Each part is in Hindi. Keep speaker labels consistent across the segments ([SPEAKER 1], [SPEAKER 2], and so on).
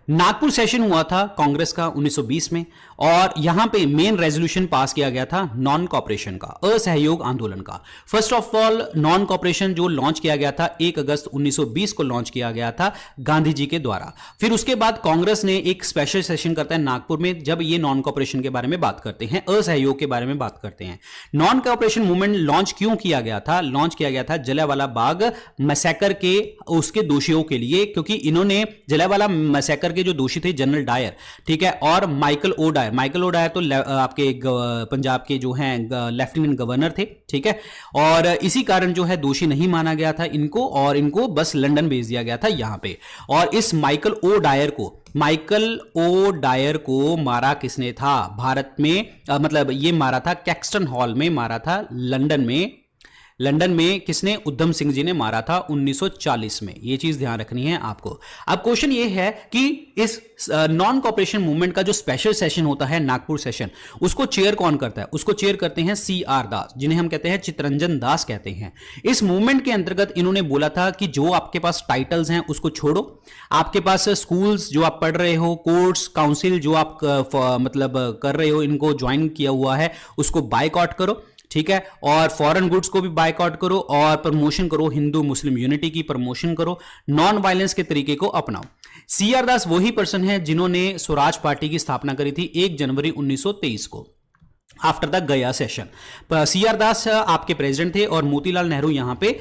[SPEAKER 1] नागपुर सेशन हुआ था कांग्रेस का 1920 में और यहां पे मेन रेजोल्यूशन पास किया गया था नॉन कॉपरेशन का, असहयोग आंदोलन का। First of all non cooperation जो लॉन्च किया गया था 1 अगस्त 1920 को लॉन्च किया गया था गांधी जी के द्वारा। फिर उसके बाद कांग्रेस ने एक स्पेशल सेशन करता है नागपुर में, जब ये नॉन कॉपरेशन के बारे में बात करते हैं, असहयोग के बारे में बात करते हैं। नॉन कॉपरेशन मूवमेंट लॉन्च क्यों किया गया था? लॉन्च किया गया था जलियांवाला बाग मैसेकर के उसके दोषियों के लिए, क्योंकि इन्होंने जलियांवाला मैसेकर के जो दोषी थे जनरल डायर, ठीक है, और माइकल ओ डायर तो आपके पंजाब के जो हैं लेफ्टिनेंट गवर्नर थे, ठीक है, और इसी कारण जो है दोषी नहीं माना गया था इनको, और इनको बस लंदन भेज दिया गया था यहां पे। और इस माइकल ओ डायर को मारा किसने था भारत में? मतलब ये मारा था कैक्सटन हॉल में मारा था, लंदन में किसने? उधम सिंह जी ने मारा था 1940 में। ये चीज ध्यान रखनी है आपको। अब क्वेश्चन ये है कि इस नॉन कॉपरेशन मूवमेंट का जो स्पेशल सेशन होता है नागपुर सेशन, उसको चेयर कौन करता है? उसको चेयर करते हैं CR दास, जिन्हें हम कहते हैं चितरंजन दास कहते हैं। इस मूवमेंट के अंतर्गत इन्होंने बोला था कि जो आपके पास टाइटल्स हैं उसको छोड़ो, आपके पास स्कूल्स जो आप पढ़ रहे हो, कोर्ट्स, काउंसिल जो आप मतलब कर रहे हो, इनको ज्वाइन किया हुआ है, उसको बायकॉट करो, ठीक है, और फॉरेन गुड्स को भी बायकॉट करो और प्रमोशन करो, हिंदू मुस्लिम यूनिटी की प्रमोशन करो, नॉन वायलेंस के तरीके को अपनाओ। CR दास वही पर्सन है जिन्होंने स्वराज पार्टी की स्थापना करी थी 1 जनवरी 1923 को, आफ्टर द गया सेशन। CR दास आपके प्रेसिडेंट थे और मोतीलाल नेहरू यहां पे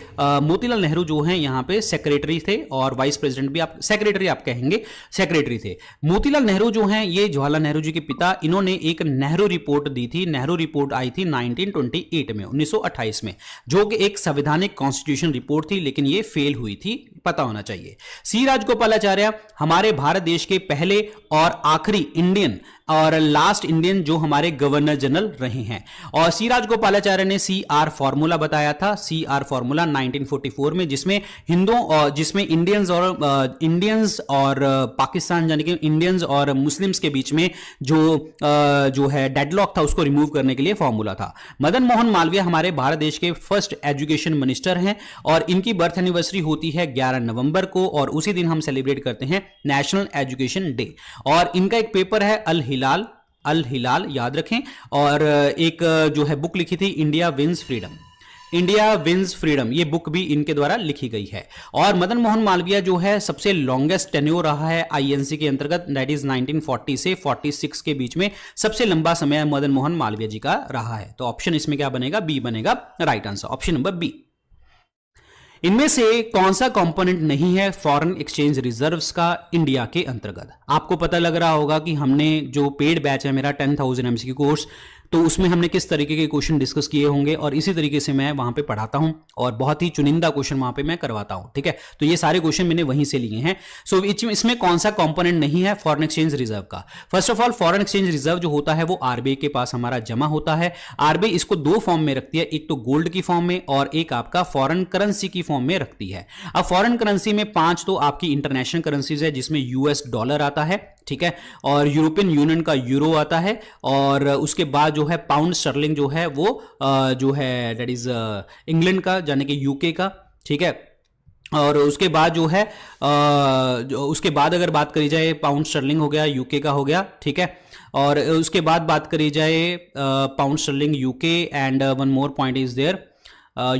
[SPEAKER 1] मोतीलाल नेहरू जो हैं यहां पे सेक्रेटरी थे, और वाइस प्रेसिडेंट भी आप सेक्रेटरी आप कहेंगे, सेक्रेटरी थे। मोतीलाल नेहरू जो हैं ये जवाहरलाल नेहरू जी के पिता, इन्होंने एक नेहरू रिपोर्ट दी थी। नेहरू रिपोर्ट आई थी 1928 में, 1928 में, जो कि एक संवैधानिक कॉन्स्टिट्यूशन रिपोर्ट थी, लेकिन ये फेल हुई थी, पता होना चाहिए। C राजगोपालाचार्य हमारे भारत देश के पहले और आखिरी इंडियन और लास्ट इंडियन जो हमारे गवर्नर जनरल रहे हैं। और C राजगोपालाचार्य ने CR फॉर्मूला बताया था, CR फॉर्मूला 1944 में, जिसमें हिंदुओं और जिसमें इंडियंस और पाकिस्तान यानी कि इंडियंस और मुस्लिम्स के बीच में जो है डेडलॉक था उसको रिमूव करने के लिए फॉर्मूला था। मदन मोहन मालवीय हमारे भारत देश के फर्स्ट एजुकेशन मिनिस्टर हैं और इनकी बर्थ एनिवर्सरी होती है 11 नवंबर को, और उसी दिन हम सेलिब्रेट करते हैं नेशनल एजुकेशन डे। और इनका एक पेपर है अल हिलाल याद रखें, और एक जो है बुक लिखी थी इंडिया विंस फ्रीडम, ये बुक भी इनके द्वारा लिखी गई है। और मदन मोहन मालवीय जो है सबसे लॉन्गेस्ट टेन्योर रहा है INC के अंतर्गत, दैट इज 1940 से 46 के बीच में सबसे लंबा समय मदन मोहन मालवीय जी का रहा है। तो ऑप्शन इसमें क्या बनेगा? बी बनेगा right answer, option number B. इनमें से कौन सा कंपोनेंट नहीं है फॉरेन एक्सचेंज रिजर्व्स का इंडिया के अंतर्गत? आपको पता लग रहा होगा कि हमने जो पेड बैच है मेरा 10,000 MCQ कोर्स, तो उसमें हमने किस तरीके के क्वेश्चन डिस्कस किए होंगे, और इसी तरीके से मैं वहां पे पढ़ाता हूं और बहुत ही चुनिंदा क्वेश्चन वहां पे मैं करवाता हूं, ठीक है। तो ये सारे क्वेश्चन मैंने वहीं से लिए हैं। सो इसमें कौन सा कंपोनेंट नहीं है फॉरेन एक्सचेंज रिजर्व का? First of all foreign exchange reserve जो होता है वो RBI के पास हमारा जमा होता है। RBI इसको 2 फॉर्म में रखती है, एक तो गोल्ड की फॉर्म में और एक आपका फॉरेन करेंसी की फॉर्म में रखती है। अब फॉरेन करेंसी में 5 तो आपकी इंटरनेशनल करेंसीज है, जिसमें US डॉलर आता है, ठीक है, और यूरोपियन यूनियन का यूरो आता है, और उसके बाद जो है पाउंड स्टर्लिंग जो है वो जो है दैट इज इंग्लैंड का यानी कि UK का, ठीक है। और उसके बाद जो है उसके बाद अगर बात करी जाए पाउंड स्टर्लिंग हो गया, UK का हो गया, ठीक है। और उसके बाद बात करी जाए pound sterling UK and one more point is there,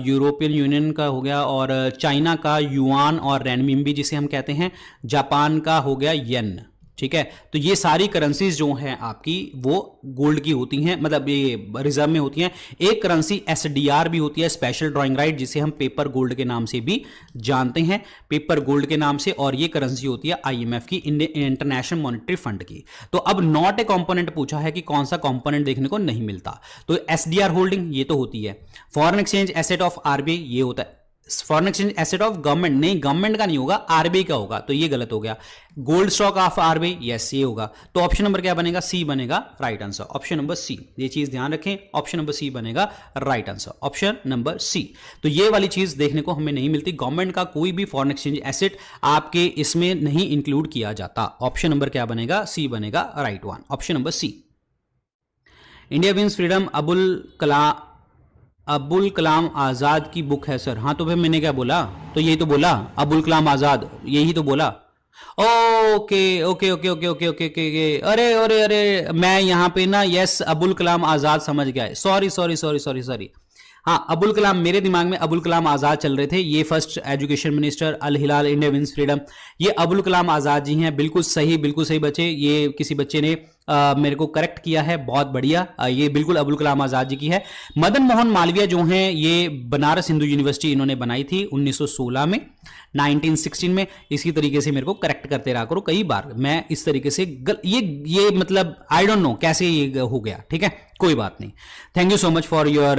[SPEAKER 1] European Union का हो गया, और चाइना का युआन और रेनमिनबी जिसे हम कहते हैं, जापान का हो गया येन, ठीक है। तो ये सारी करेंसीज जो हैं आपकी वो गोल्ड की होती हैं, मतलब ये रिजर्व में होती हैं। एक करेंसी SDR भी होती है, स्पेशल ड्राइंग राइट, जिसे हम पेपर गोल्ड के नाम से भी जानते हैं, पेपर गोल्ड के नाम से, और ये करेंसी होती है IMF की, इंटरनेशनल मॉनेटरी फंड की। तो अब नॉट ए कंपोनेंट पूछा है कि कौन सा कंपोनेंट देखने को नहीं मिलता, तो SDR होल्डिंग ये तो होती है। Foreign exchange asset of RBI ये होता है। Foreign exchange asset of government नहीं, गवर्नमेंट का नहीं होगा, RBI का होगा, तो ये गलत हो गया। Gold stock of RBI, yes ये होगा। तो ऑप्शन नंबर क्या बनेगा? C बनेगा right answer, option number C। ये चीज ध्यान रखें, ऑप्शन नंबर C बनेगा right answer, option number C। तो ये वाली चीज देखने को हमें नहीं मिलती, गवर्नमेंट का कोई भी फॉरेन एक्सचेंज एसेट आपके इसमें नहीं इंक्लूड किया जाता। ऑप्शन नंबर क्या बनेगा? C बनेगा right one, option number C। India wins freedom Abul Kalam Azad की बुक है सर। हाँ तो फिर मैंने क्या बोला? तो यही तो बोला, अबुल कलाम आजाद, यही तो बोला। Okay okay okay okay okay okay okay, अरे अरे अरे, मैं यहाँ पे ना यस अबुल कलाम आजाद समझ गया, sorry sorry sorry sorry sorry. हाँ, अबुल कलाम, मेरे दिमाग में अबुल कलाम आजाद चल रहे थे, ये फर्स्ट एजुकेशन मिनिस्टर, अल हिलाल, इंडिया विंस फ्रीडम, ये अबुल कलाम आजाद जी हैं। बिल्कुल सही बच्चे, ये किसी बच्चे ने मेरे को करेक्ट किया है, बहुत बढ़िया। ये बिल्कुल अबुल कलाम आजाद जी की है। मदन मोहन मालवीय जो हैं, ये बनारस हिंदू यूनिवर्सिटी इन्होंने बनाई थी 1916 में, 1916 में। इसी तरीके से मेरे को करेक्ट करते रहा करो, कई बार मैं इस तरीके से ये मतलब आई डोंट नो कैसे ये हो गया, ठीक है, कोई बात नहीं। Thank you so much for your